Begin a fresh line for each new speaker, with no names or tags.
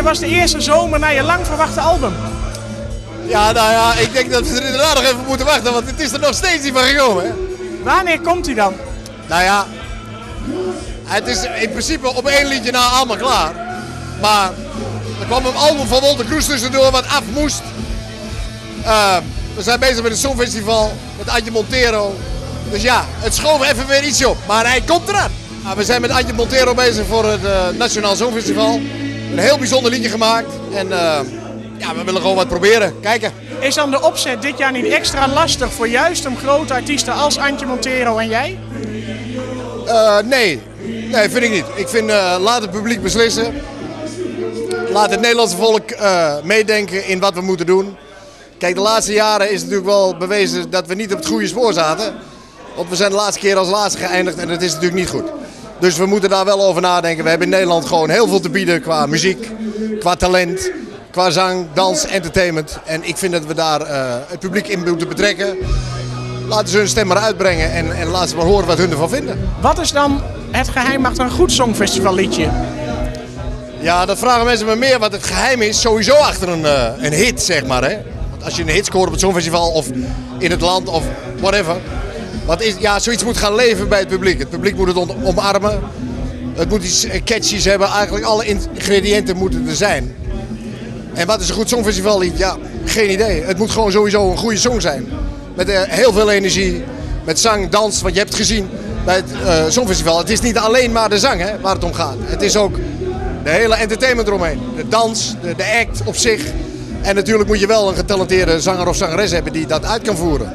was de eerste zomer naar je lang verwachte album.
Ja, nou ja, ik denk dat we er inderdaad nog even moeten wachten, want het is er nog steeds niet van gekomen. Hè?
Wanneer komt hij dan?
Nou ja, het is in principe op één liedje na allemaal klaar. Maar er kwam een album van Wolter Kroes tussendoor wat af moest. We zijn bezig met het Songfestival, met Antje Montero. Dus ja, het schoof even weer ietsje op, maar hij komt eraan. We zijn met Antje Montero bezig voor het Nationaal Songfestival. Een heel bijzonder liedje gemaakt en ja, we willen gewoon wat proberen, kijken.
Is dan de opzet dit jaar niet extra lastig voor juist een grote artiesten als Antje Montero en jij?
Nee, vind ik niet. Ik vind, laat het publiek beslissen. Laat het Nederlandse volk meedenken in wat we moeten doen. Kijk, de laatste jaren is natuurlijk wel bewezen dat we niet op het goede spoor zaten. Want we zijn de laatste keer als laatste geëindigd en dat is natuurlijk niet goed. Dus we moeten daar wel over nadenken. We hebben in Nederland gewoon heel veel te bieden qua muziek, qua talent, qua zang, dans, entertainment. En ik vind dat we daar het publiek in moeten betrekken. Laten ze hun stem maar uitbrengen en laten ze maar horen wat hun ervan vinden.
Wat is dan het geheim achter een goed Songfestivalliedje?
Ja, dat vragen mensen me meer. Wat het geheim is, sowieso achter een hit, zeg maar. Hè? Want als je een hit scoort op het Songfestival of in het land of whatever. Ja, zoiets moet gaan leven bij het publiek. Het publiek moet het omarmen. Het moet iets catchies hebben. Eigenlijk alle ingrediënten moeten er zijn. En wat is een goed Songfestivallied? Ja, geen idee. Het moet gewoon sowieso een goede song zijn. Met heel veel energie, met zang, dans, wat je hebt gezien bij het Songfestival. Het is niet alleen maar de zang hè, waar het om gaat. Het is ook de hele entertainment eromheen. De dans, de act op zich. En natuurlijk moet je wel een getalenteerde zanger of zangeres hebben die dat uit kan voeren.